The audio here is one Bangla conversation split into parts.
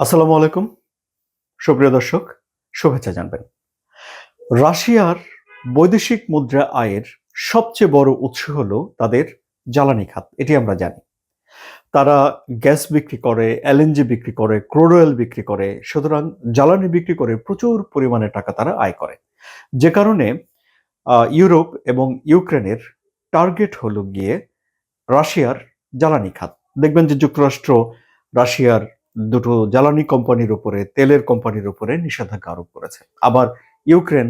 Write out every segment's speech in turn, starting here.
আসসালামু আলাইকুম সুপ্রিয় দর্শক, শুভেচ্ছা জানবেন। রাশিয়ার বৈদেশিক মুদ্রা আয়ের সবচেয়ে বড় উৎস হলো তাদের জ্বালানি খাত। এটি আমরা জানি। তারা গ্যাস বিক্রি করে, এলএনজি বিক্রি করে, ক্রুড অয়েল বিক্রি করে। সুতরাং জ্বালানি বিক্রি করে প্রচুর পরিমাণে টাকা তারা আয় করে। যে কারণে ইউরোপ এবং ইউক্রেনের টার্গেট হলো গিয়ে রাশিয়ার জ্বালানি খাত। দেখবেন যে যুক্তরাষ্ট্র রাশিয়ার দুটো জ্বালানি কোম্পানির উপরে, তেলের কোম্পানির উপরে নিষেধাজ্ঞা আরোপ করেছে। আবার ইউক্রেন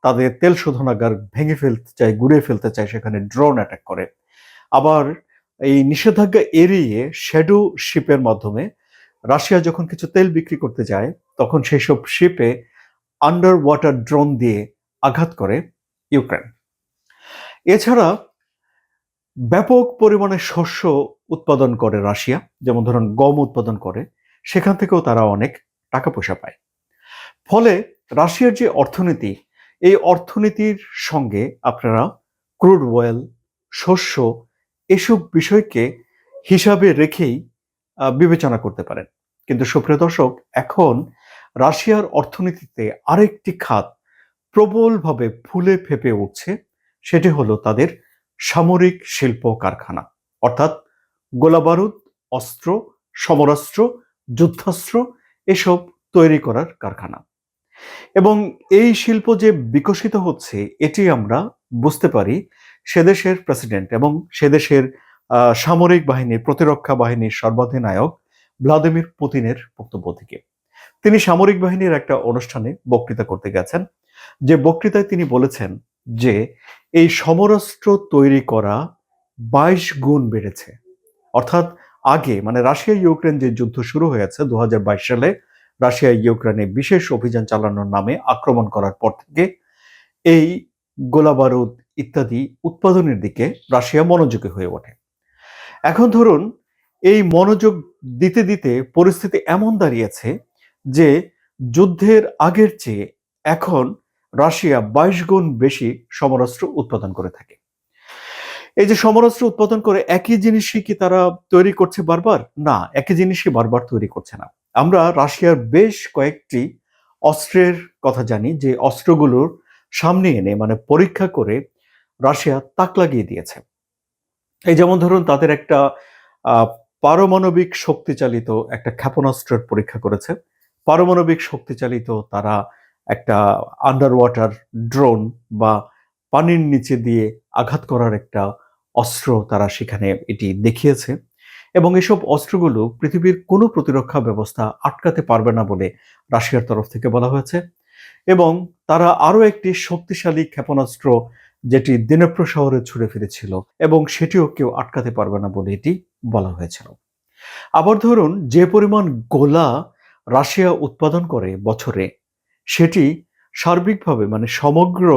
তাদের তেল শোধনাগার ভেঙে ফেলতে চায়, গুঁড়িয়ে ফেলতে চায়, সেখানে ড্রোন অ্যাটাক করে। আবার এই নিষেধাজ্ঞা এড়িয়ে শ্যাডো শিপের মাধ্যমে রাশিয়া যখন কিছু তেল বিক্রি করতে যায়, তখন সেই সব শিপে আন্ডার ওয়াটার ড্রোন দিয়ে আঘাত করে ইউক্রেন। এছাড়া ব্যাপক পরিমাণে শস্য উৎপাদন করে রাশিয়া, যেমন ধরুন গম উৎপাদন করে, সেখান থেকেও তারা অনেক টাকা পয়সা পায়। ফলে রাশিয়ার যে অর্থনীতি, এই অর্থনীতির সঙ্গে আপনারা ক্রুড অয়েল, শস্য এসব বিষয়কে হিসাবে রেখেই বিবেচনা করতে পারেন। কিন্তু সুপ্রিয় দর্শক, এখন রাশিয়ার অর্থনীতিতে আরেকটি খাত প্রবলভাবে ফুলে ফেঁপে উঠছে। সেটি হলো তাদের সামরিক শিল্প কারখানা, অর্থাৎ গোলাবারুদ, অস্ত্র, সমরাস্ত্র, যুদ্ধাস্ত্র এসব তৈরি করার কারখানা। এবং এই শিল্প যে বিকশিত হচ্ছে, এটি আমরা বুঝতে পারি সেদেশের প্রেসিডেন্ট এবং সেদেশের সামরিক বাহিনীর, প্রতিরক্ষা বাহিনীর সর্বাধিনায়ক ভ্লাদিমির পুতিনের বক্তব্য থেকে। তিনি সামরিক বাহিনীর একটা অনুষ্ঠানে বক্তৃতা করতে গেছেন। যে বক্তৃতায় তিনি বলেছেন যে এই সমরাস্ত্র তৈরি করা 22 গুণ বেড়েছে। অর্থাৎ আগে, মানে রাশিয়া ইউক্রেন যে যুদ্ধ শুরু হয়েছে 2022 সালে, রাশিয়া ইউক্রেনে বিশেষ অভিযান চালানোর নামে আক্রমণ করার পর থেকে এই গোলাবারুদ ইত্যাদি উৎপাদনের দিকে রাশিয়া মনোযোগী হয়ে ওঠে। এখন ধরুন, এই মনোযোগ দিতে দিতে পরিস্থিতি এমন দাঁড়িয়েছে যে যুদ্ধের আগের চেয়ে এখন রাশিয়া 22 গুণ বেশি সমরাস্ত্র উৎপাদন করে থাকে। এই যে সমরাস্ত্র উৎপাদন করে একই জিনিসই কি তারা তৈরি করছে বারবার? না, একই জিনিসই বারবার তৈরি করছে না। আমরা রাশিয়ার বেশ কয়েকটি অস্ত্রের কথা জানি, যে অস্ত্রগুলোর সামনে এনে, মানে পরীক্ষা করে রাশিয়া তাক লাগিয়ে দিয়েছে। এই যেমন ধরুন, তাদের একটা পারমাণবিক শক্তিচালিত একটা ক্ষেপণাস্ত্রের পরীক্ষা করেছে। পারমাণবিক শক্তিচালিত তারা একটা আন্ডার ওয়াটার ড্রোন বা পানির নিচে দিয়ে আঘাত করার একটা অস্ত্র তারা সেখানে এটি দেখিয়েছে। এবং এসব অস্ত্রগুলো পৃথিবীর কোনো প্রতিরক্ষা ব্যবস্থা আটকাতে পারবে না বলে রাশিয়ার তরফ থেকে বলা হয়েছে। এবং তারা আরো একটি শক্তিশালী ক্ষেপণাস্ত্র, যেটি দিনেপ্রো শহরে ছুড়ে ফিরেছিল, এবং সেটিও কেউ আটকাতে পারবে না বলে এটি বলা হয়েছিল। আবার ধরুন, যে পরিমাণ গোলা রাশিয়া উৎপাদন করে বছরে, সেটি সার্বিকভাবে, মানে সমগ্র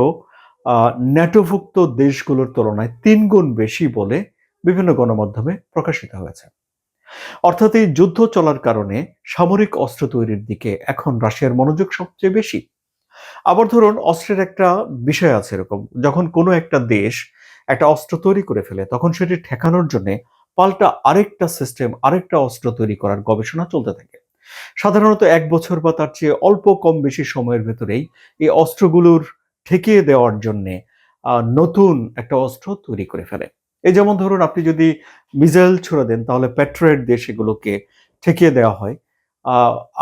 ন্যাটোভুক্ত দেশগুলোর তুলনায় 3 গুণ বেশি বলে বিভিন্ন গণমাধ্যমে প্রকাশিত হয়েছে। অর্থাৎ এই যুদ্ধ চলার কারণে সামরিক অস্ত্র তৈরির দিকে এখন রাশিয়ার মনোযোগ সবচেয়ে বেশি। আবার ধরুন, অস্ত্রের একটা বিষয় আছে এরকম, যখন কোনো একটা দেশ একটা অস্ত্র তৈরি করে ফেলে, তখন সেটি ঠেকানোর জন্য পাল্টা আরেকটা সিস্টেম, আরেকটা অস্ত্র তৈরি করার গবেষণা চলতে থাকে। সাধারণত 1 বছর বা তার চেয়ে অল্প কম বেশি সময়ের ভেতরেই এই অস্ত্রগুলোর ঠেকিয়ে দেওয়ার জন্য নতুন একটা অস্ত্র তৈরি করে ফেলে। এই যেমন ধরুন, আপনি যদি মিসাইল ছুড়ে দেন, তাহলে প্যাট্রিয়ট দিয়ে সেগুলোকে ঠেকিয়ে দেওয়া হয়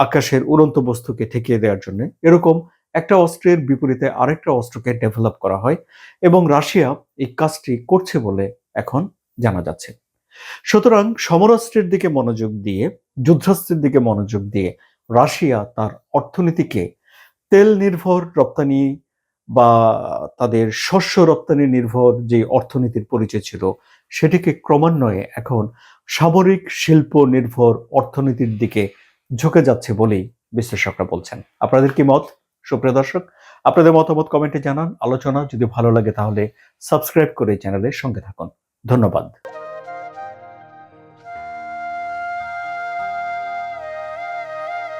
আকাশের উড়ন্ত বস্তুকে ঠেকিয়ে দেওয়ার জন্য। এরকম একটা অস্ত্রের বিপরীতে আরেকটা অস্ত্রকে ডেভেলপ করা হয়, এবং রাশিয়া এই কাজটি করছে বলে এখন জানা যাচ্ছে। সুতরাং সমরাস্ত্রের দিকে মনোযোগ দিয়ে, যুদ্ধাস্ত্রের দিকে মনোযোগ দিয়ে রাশিয়া তার অর্থনীতিকে তেল নির্ভর রপ্তানি বা তাদের শস্য রপ্তানি নির্ভর যে অর্থনীতির পরিচয় ছিল, সেটিকে ক্রমান্বয়ে এখন সামরিক শিল্প নির্ভর অর্থনীতির দিকে ঝুঁকে যাচ্ছে বলেই বিশ্লেষকরা বলছেন। আপনাদের কি মত, সুপ্রিয় দর্শক? আপনাদের মতামত কমেন্টে জানান। আলোচনা যদি ভালো লাগে তাহলে সাবস্ক্রাইব করে চ্যানেলের সঙ্গে থাকুন। ধন্যবাদ।